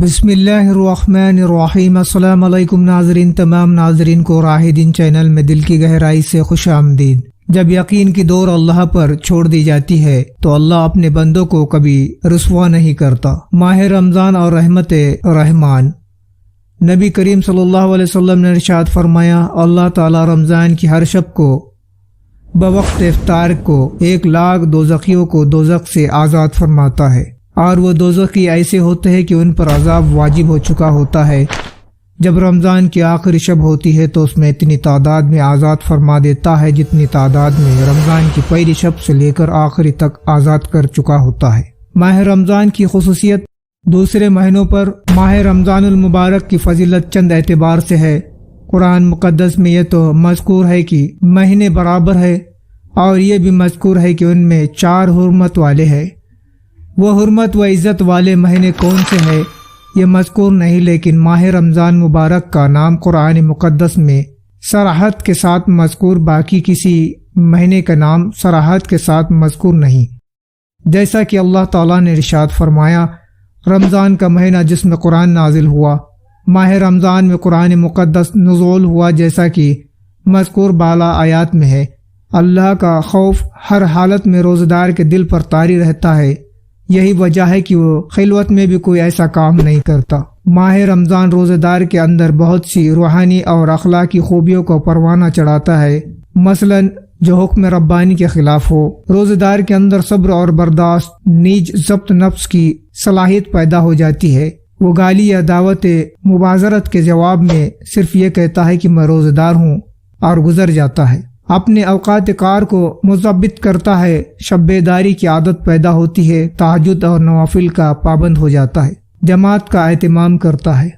بسم اللہ الرحمن الرحیم۔ السلام علیکم ناظرین، تمام ناظرین کو راہدین چینل میں دل کی گہرائی سے خوش آمدید۔ جب یقین کی دور اللہ پر چھوڑ دی جاتی ہے تو اللہ اپنے بندوں کو کبھی رسوا نہیں کرتا۔ ماہ رمضان اور رحمت رحمان۔ نبی کریم صلی اللہ علیہ وسلم نے ارشاد فرمایا، اللہ تعالی رمضان کی ہر شب کو بوقت افطار کو 1,00,000 دوزخیوں کو دوزخ سے آزاد فرماتا ہے، اور وہ دوزخی ایسے ہوتے ہیں کہ ان پر عذاب واجب ہو چکا ہوتا ہے۔ جب رمضان کی آخری شب ہوتی ہے تو اس میں اتنی تعداد میں آزاد فرما دیتا ہے جتنی تعداد میں رمضان کی پہلی شب سے لے کر آخری تک آزاد کر چکا ہوتا ہے۔ ماہ رمضان کی خصوصیت دوسرے مہینوں پر ماہ رمضان المبارک کی فضیلت چند اعتبار سے ہے۔ قرآن مقدس میں یہ تو مذکور ہے کہ مہینے برابر ہے، اور یہ بھی مذکور ہے کہ ان میں 4 حرمت والے ہیں۔ وہ حرمت و عزت والے مہینے کون سے ہیں یہ مذکور نہیں، لیکن ماہ رمضان مبارک کا نام قرآن مقدس میں صراحت کے ساتھ مذکور، باقی کسی مہینے کا نام صراحت کے ساتھ مذکور نہیں۔ جیسا کہ اللہ تعالیٰ نے ارشاد فرمایا، رمضان کا مہینہ جس میں قرآن نازل ہوا، ماہ رمضان میں قرآن مقدس نزول ہوا، جیسا کہ مذکور بالا آیات میں ہے۔ اللہ کا خوف ہر حالت میں روزدار کے دل پر طاری رہتا ہے، یہی وجہ ہے کہ وہ خلوت میں بھی کوئی ایسا کام نہیں کرتا۔ ماہ رمضان روزہ دار کے اندر بہت سی روحانی اور اخلاقی خوبیوں کو پروانہ چڑھاتا ہے، مثلا جو حکم ربانی کے خلاف ہو۔ روزہ دار کے اندر صبر اور برداشت، نیز ضبط نفس کی صلاحیت پیدا ہو جاتی ہے۔ وہ گالی یا دعوت مبازرت کے جواب میں صرف یہ کہتا ہے کہ میں روزہ دار ہوں، اور گزر جاتا ہے۔ اپنے اوقات کار کو مضبط کرتا ہے، شب بیداری کی عادت پیدا ہوتی ہے، تہجد اور نوافل کا پابند ہو جاتا ہے، جماعت کا اہتمام کرتا ہے،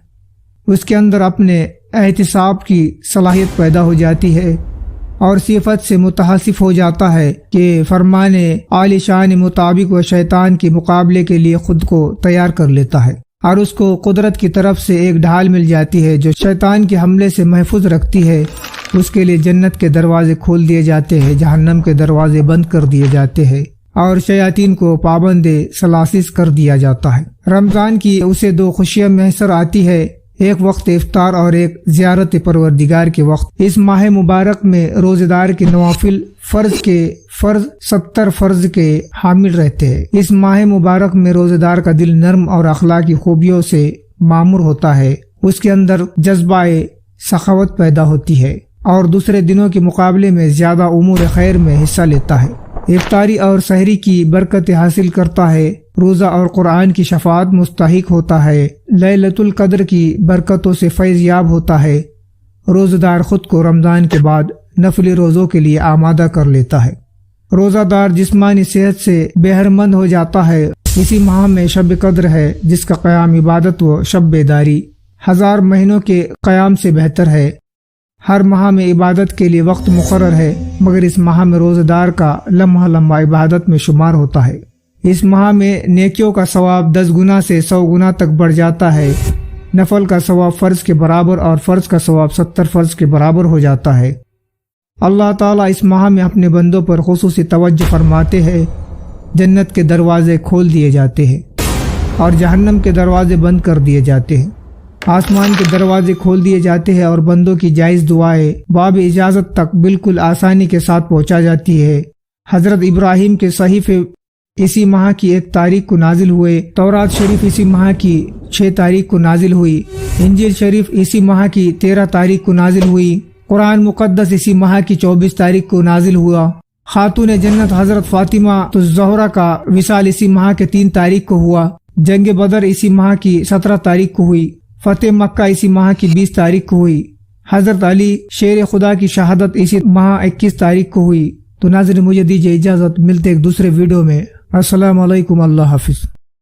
اس کے اندر اپنے احتساب کی صلاحیت پیدا ہو جاتی ہے، اور صفت سے متحصف ہو جاتا ہے کہ فرمان عالی شان مطابق وہ شیطان کے مقابلے کے لیے خود کو تیار کر لیتا ہے، اور اس کو قدرت کی طرف سے ایک ڈھال مل جاتی ہے جو شیطان کے حملے سے محفوظ رکھتی ہے۔ اس کے لیے جنت کے دروازے کھول دیے جاتے ہیں، جہنم کے دروازے بند کر دیے جاتے ہیں، اور شیاطین کو پابند سلاسل کر دیا جاتا ہے۔ رمضان کی اسے 2 خوشیاں میسر آتی ہے، ایک وقت افطار اور ایک زیارت پروردگار کے وقت۔ اس ماہ مبارک میں روزہ دار کے نوافل فرض 70 فرض کے حامل رہتے ہیں۔ اس ماہ مبارک میں روزہ دار کا دل نرم اور اخلاقی خوبیوں سے معمور ہوتا ہے، اس کے اندر جذبہ سخاوت پیدا ہوتی ہے، اور دوسرے دنوں کے مقابلے میں زیادہ امور خیر میں حصہ لیتا ہے، افطاری اور سحری کی برکت حاصل کرتا ہے، روزہ اور قرآن کی شفاعت مستحق ہوتا ہے، لیلۃ القدر کی برکتوں سے فیض یاب ہوتا ہے۔ روزہ دار خود کو رمضان کے بعد نفلی روزوں کے لیے آمادہ کر لیتا ہے۔ روزہ دار جسمانی صحت سے بہرمند ہو جاتا ہے۔ اسی ماہ میں شب قدر ہے، جس کا قیام عبادت و شب بیداری 1000 مہینوں کے قیام سے بہتر ہے۔ ہر ماہ میں عبادت کے لیے وقت مقرر ہے، مگر اس ماہ میں روزہ دار کا لمحہ عبادت میں شمار ہوتا ہے۔ اس ماہ میں نیکیوں کا ثواب 10 گنا سے 100 گنا تک بڑھ جاتا ہے، نفل کا ثواب فرض کے برابر اور فرض کا ثواب 70 فرض کے برابر ہو جاتا ہے۔ اللہ تعالیٰ اس ماہ میں اپنے بندوں پر خصوصی توجہ فرماتے ہیں، جنت کے دروازے کھول دیے جاتے ہیں، اور جہنم کے دروازے بند کر دیے جاتے ہیں، آسمان کے دروازے کھول دیے جاتے ہیں، اور بندوں کی جائز دعائیں باب اجازت تک بالکل آسانی کے ساتھ پہنچا جاتی ہے۔ حضرت ابراہیم کے صحیفے اسی ماہ کی 1 تاریخ کو نازل ہوئے، تورات شریف اسی ماہ کی 6 تاریخ کو نازل ہوئی، انجیل شریف اسی ماہ کی 13 تاریخ کو نازل ہوئی، قرآن مقدس اسی ماہ کی 24 تاریخ کو نازل ہوا، خاتون جنت حضرت فاطمہ الزہرا کا وصال اسی ماہ کے 3 تاریخ کو ہوا، جنگ بدر اسی ماہ کی 17 تاریخ کو ہوئی، فتح مکہ اسی ماہ کی 20 تاریخ کو ہوئی، حضرت علی شیر خدا کی شہادت اسی ماہ 21 تاریخ کو ہوئی۔ تو ناظرین، مجھے دیجیے اجازت، ملتے ایک دوسرے ویڈیو میں۔ السلام علیکم، اللہ حافظ۔